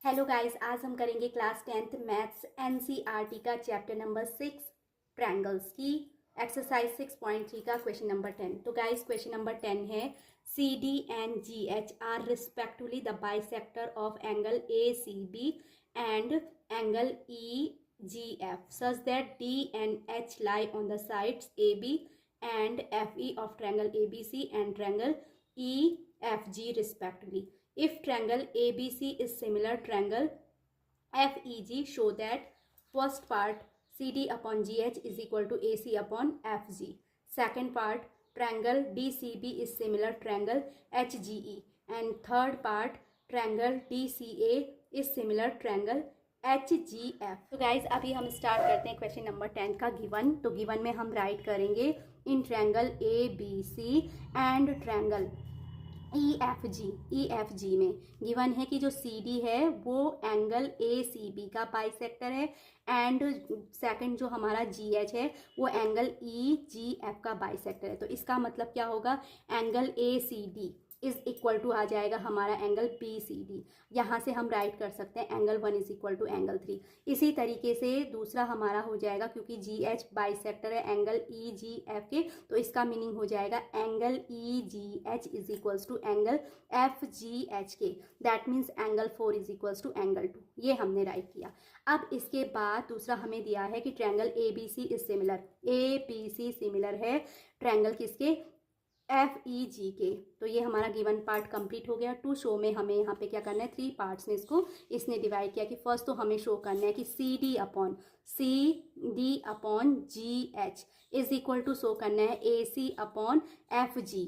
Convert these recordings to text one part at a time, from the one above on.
Hello guys, आज हम करेंगे क्लास 10th मैथ्स एनसीईआरटी का चैप्टर नंबर 6 ट्रायंगल्स की एक्सरसाइज 6.3 का क्वेश्चन नंबर 10। तो गाइस क्वेश्चन नंबर 10 है C D and G H are respectively the bisector of angle A C B and angle E G F such that D and H lie on the sides A B and F E of triangle A B C and triangle E F G respectively. If triangle ABC is similar triangle FEG, show that first part CD upon GH is equal to AC upon FG. Second part triangle DCB is similar triangle HGE, and third part triangle DCA is similar triangle HGF. तो guys अभी हम start करते हैं question number 10 का given. तो given में हम right करेंगे in triangle ABC and triangle EFG में गिवन है कि जो CD है वो एंगल ACB का बाइसेक्टर है एंड सेकंड जो हमारा GH है वो एंगल EGF का बाइसेक्टर है. तो इसका मतलब क्या होगा, angle ACD is equal to आ जाएगा हमारा एंगल BCD. यहाँ से हम राइट कर सकते हैं angle 1 is equal to angle 3. इसी तरीके से दूसरा हमारा हो जाएगा, क्योंकि GH बाइसेक्टर है एंगल EGF के, तो इसका मीनिंग हो जाएगा angle EGH is equals to angle FGH के. That means angle 4 is equals to angle 2. ये हमने राइट किया. अब इसके बाद दूसरा हमें दिया है कि triangle ABC is similar. ABC similar है ट्रायंगल किसके, FEG के. तो ये हमारा गिवन पार्ट कंप्लीट हो गया. टू शो में हमें यहाँ पे क्या करना है, 3 पार्ट्स में इसको इसने डिवाइड किया कि फर्स्ट तो हमें शो करना है कि CD upon GH is equal to show करना है AC upon FG.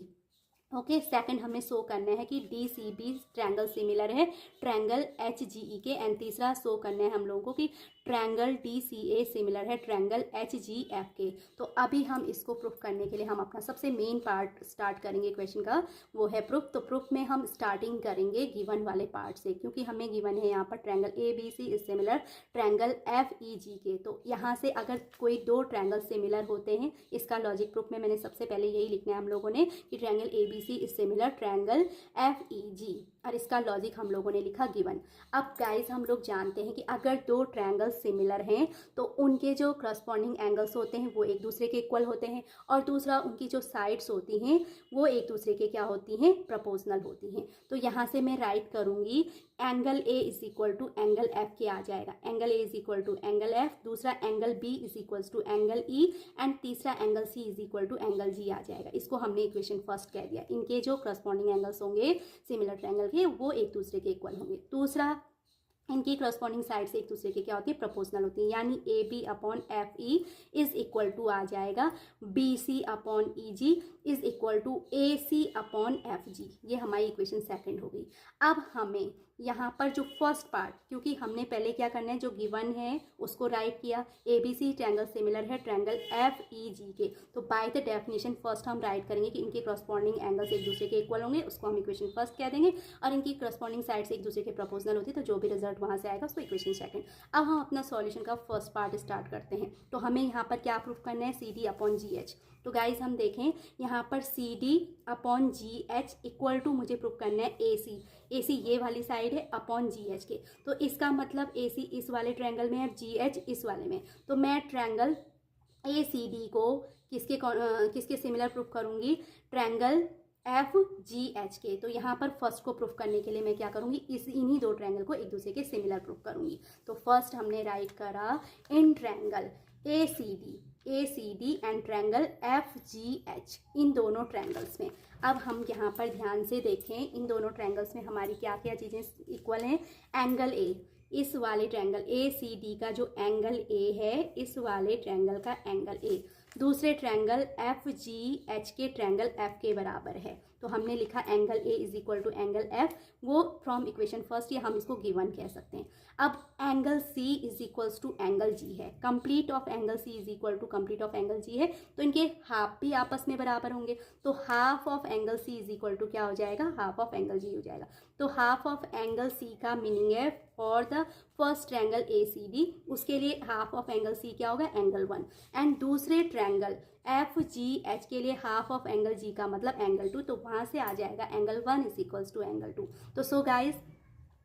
Okay, second हमें शो करना है कि DCB ट्रायंगल सिमिलर है ट्रायंगल HGE के. एंड तीसरा शो करना है हम लोगों को कि ट्रायंगल DCA सिमिलर है ट्रायंगल HGF के. तो अभी हम इसको प्रूफ करने के लिए हम अपना सबसे मेन पार्ट स्टार्ट करेंगे क्वेश्चन का, वो है प्रूफ. तो प्रूफ में हम स्टार्टिंग करेंगे गिवन वाले पार्ट से, क्योंकि हमें गिवन है यहाँ पर triangle ABC is similar triangle FEG के. तो यहाँ से अगर कोई दो ट्रायंगल सिमिलर होते हैं, इसका लॉजिक प्रूफ में मैंने सबसे पहले यही लिखना है हम लोगों ने कि triangle ABC is similar triangle FEG, और इसका लॉजिक हम लोगों ने लिखा गिवन. अब गाइज हम लोग जानते हैं कि अगर दो ट्रायंगल सिमिलर हैं तो उनके जो करस्पॉन्डिंग एंगल्स होते हैं वो एक दूसरे के इक्वल होते हैं, और दूसरा उनकी जो साइड्स होती हैं वो एक दूसरे के क्या होती हैं, प्रोपोर्शनल होती हैं. तो यहाँ से मैं राइट करूँगी angle A is equal to angle F के आ जाएगा. Angle A is equal to angle F, दूसरा angle B is equal to angle E, and तीसरा angle C is equal to angle G आ जाएगा. इसको हमने इक्वेशन फर्स्ट कह दिया. इनके जो करस्पॉन्डिंग एंगल्स होंगे सिमिलर ट्रायंगल के वो एक दूसरे के इक्वल होंगे. दूसरा इनकी करस्पॉन्डिंग साइड से एक दूसरे के क्या होती है, प्रोपोर्शनल होती है. यानी AB upon FE is equal to आ जाएगा BC upon EG is equal to AC upon FG. ये हमारी इक्वेशन सेकंड हो गई. अब हमें यहाँ पर जो फर्स्ट पार्ट, क्योंकि हमने पहले क्या करना है, जो गिवन है उसको राइट किया. ABC ट्रायंगल सिमिलर है ट्रायंगल FEG के. तो बाय द डेफिनेशन फर्स्ट हम राइट करेंगे कि इनके करस्पॉन्डिंग एंगल्स एक दूसरे के इक्वल होंगे, उसको हम इक्वेशन फर्स्ट कह देंगे, और इनकी करस्पॉन्डिंग साइड से एक दूसरे के प्रोपोर्शनल होती है, तो जो भी रिजल्ट वहाँ से आएगा उसको इक्वेशन सेकंड. अब हम अपना सॉल्यूशन का फर्स्ट पार्ट स्टार्ट करते हैं. तो हमें यहाँ पर क्या प्रूफ करना है, CD अपॉन GH. तो गाइज हम देखें यहाँ पर CD upon GH equal to मुझे प्रूफ करना है AC ये वाली साइड है अपॉन GH के. तो इसका मतलब AC इस वाले ट्रायंगल में है, GH इस वाले में. तो मैं ट्रायंगल ACD को किसके सिमिलर प्रूफ करूँगी, ट्रायंगल FGH के. तो यहाँ पर फर्स्ट को प्रूफ करने के लिए मैं क्या करूँगी, इन्हीं दो ट्रायंगल को एक दूसरे के सिमिलर प्रूफ करूँगी. तो फर्स्ट हमने राइट करा in triangle ACD and triangle FGH, इन दोनों ट्रायंगल्स में. अब हम यहाँ पर ध्यान से देखें, इन दोनों ट्रायंगल्स में हमारी क्या क्या चीज़ें इक्वल हैं. एंगल A, इस वाले ट्रायंगल ACD का जो एंगल A है, इस वाले ट्रायंगल का एंगल A दूसरे ट्रायंगल FGH के ट्रायंगल F के बराबर है. तो हमने लिखा angle A is equal to angle F, वो फ्रॉम इक्वेशन फर्स्ट, या हम इसको गिवन कह सकते हैं. अब angle C is equals to angle G है. Complete of angle C is equal to complete of angle G है, तो इनके हाफ भी आपस में बराबर होंगे. तो half of angle C is equal to क्या हो जाएगा, हाफ ऑफ एंगल G हो जाएगा. तो हाफ ऑफ एंगल C का मीनिंग है for the first triangle ACD, उसके लिए हाफ ऑफ एंगल C क्या होगा, एंगल 1. एंड दूसरे ट्रायंगल FGH के लिए हाफ ऑफ एंगल G का मतलब एंगल 2. तो वहाँ से आ जाएगा angle 1 is equals to angle 2. तो सो गाइज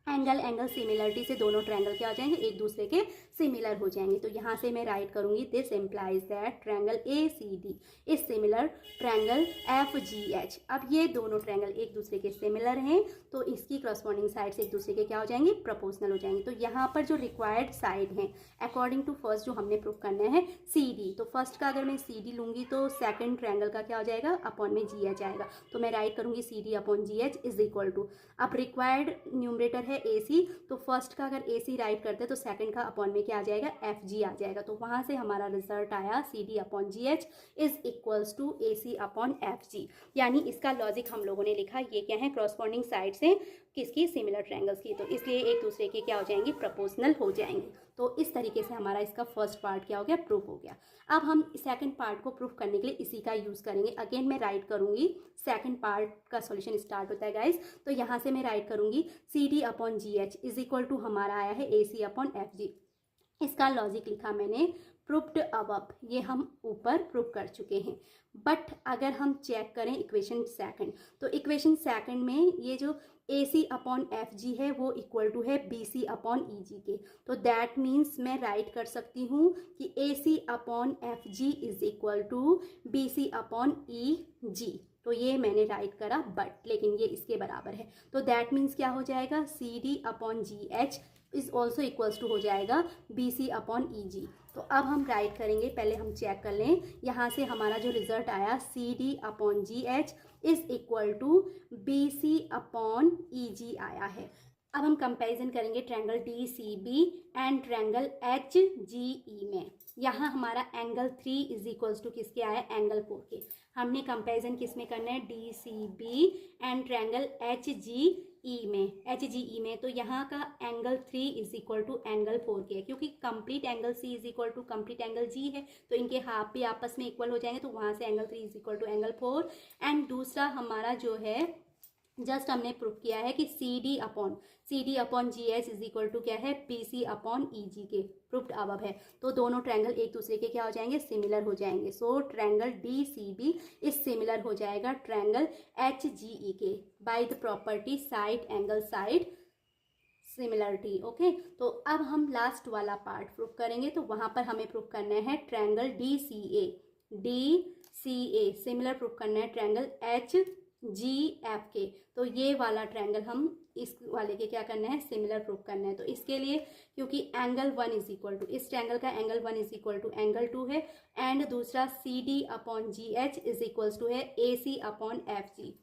एंगल सिमिलरिटी से दोनोच ट्रायंगल क्या हो जाएंगे, एक दूसरे के सिमिलर हो जाएंगे। तो यहाँ से मैं राइट करूंगी this implies that triangle ACD is similar triangle FGH। अब ये दोनों ट्रायंगल एक दूसरे के सिमिलर हैं तो इसकी करस्पॉन्डिंग साइड से एक दूसरे के क्या हो जाएंगे, प्रोपोर्शनल हो जाएंगे। तो यहाँ पर जो रिक्वायर्ड साइड है अकॉर्डिंग टू फर्स्ट जो हमने प्रूव करना है CD, तो फर्स्ट का अगर मैं CD लूंगी तो सेकंड ट्रायंगल का क्या हो जाएगा, अपॉन में GH आएगा। तो मैं राइट करूंगी CD upon GH is equal to, अब रिक्वायर्ड न्यूमरेटर है AC, तो फर्स्ट का अगर AC राइट करते हैं तो सेकंड का अपॉन में क्या आ जाएगा, FG आ जाएगा। तो वहां से हमारा रिजल्ट आया CD upon GH is equals to AC upon FG। यानी इसका लॉजिक हम लोगों ने लिखा, ये क्या है, करस्पॉन्डिंग साइड से किसकी, सिमिलर ट्रायंगल्स की, तो इसलिए एक दूसरे के क्या हो जाएंगे, प्रोपोर्शनल हो जाएंगे। तो इस तरीके से हमारा इसका फर्स्ट पार्ट क्या हो गया, प्रूफ हो गया। अब हम सेकंड पार्ट को प्रूफ करने के लिए इसी का यूज़ करेंगे। अगेन मैं राइट करूंगी, सेकंड पार्ट का सॉल्यूशन स्टार्ट होता है गाइस। तो यहाँ से मैं राइट करूंगी CD upon GH is equal to हमारा आया है AC अपॉन FG। इसका लॉजिक लिखा मैंने, प्रूफ्ड अबव, ये हम ऊपर प्रूफ कर चुके हैं। बट अगर हम चेक करें इक्वेशन सेकंड, तो इक्वेशन सेकंड में ये जो AC अपॉन FG है वो इक्वल टू है BC अपॉन EG के। तो दैट मीन्स मैं राइट कर सकती हूँ कि AC upon FG is equal to BC upon EG। तो ये मैंने राइट करा, बट लेकिन ये इसके बराबर है। तो दैट मीन्स क्या हो जाएगा, CD upon GH is also equals to हो जाएगा BC अपॉन EG। तो अब हम राइट करेंगे, पहले हम चेक कर लें। यहाँ से हमारा जो रिजल्ट आया CD upon GH is equal to BC upon EG आया है। अब हम कंपैरिजन करेंगे triangle DCB and triangle HGE में। यहाँ हमारा एंगल 3 इज इक्वल्स टू किसके आया, एंगल 4 के। हमने कंपैरिजन किस में करना है, DCB एंड ट्रायंगल HGE में। तो यहाँ का angle 3 is equal to angle 4 के है, क्योंकि complete angle C is equal to complete angle G है, तो इनके हाफ भी आपस में इक्वल हो जाएंगे। तो वहाँ से angle 3 is equal to angle 4। And दूसरा हमारा जो है, जस्ट हमने प्रूव किया है कि CD upon GH is equal to क्या है, BC अपॉन EG के, प्रूफ्ड अबव है। तो दोनों ट्रायंगल एक दूसरे के क्या हो जाएंगे, सिमिलर हो जाएंगे। सो ट्रायंगल DCB इज सिमिलर हो जाएगा ट्रायंगल HGE के by the property side angle side similarity. Okay, तो अब हम लास्ट वाला पार्ट प्रूव करेंगे। तो वहां पर हमें प्रूव करना है ट्रायंगल DCA सिमिलर प्रूव करना है ट्रायंगल HGF के। तो ये वाला ट्रायंगल हम इस वाले के क्या करना है, सिमिलर प्रूव करना है। तो इसके लिए क्योंकि एंगल 1 इज इक्वल टू, इस ट्रायंगल का angle 1 is equal to angle 2 है, एंड दूसरा CD upon GH is equals to है AC अपॉन FG।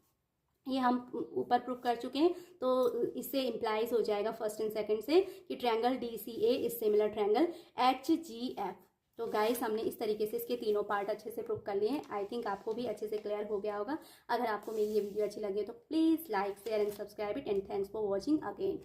ये हम ऊपर प्रूव कर चुके हैं। तो इससे इम्प्लाइज हो जाएगा फर्स्ट एंड सेकंड से कि triangle DCA is similar triangle HGF। तो गाइस हमने इस तरीके से इसके तीनों पार्ट अच्छे से प्रूव कर लिए हैं। आई थिंक आपको भी अच्छे से क्लियर हो गया होगा। अगर आपको मेरी ये वीडियो अच्छी लगे तो please like share and subscribe it, and thanks for watching again.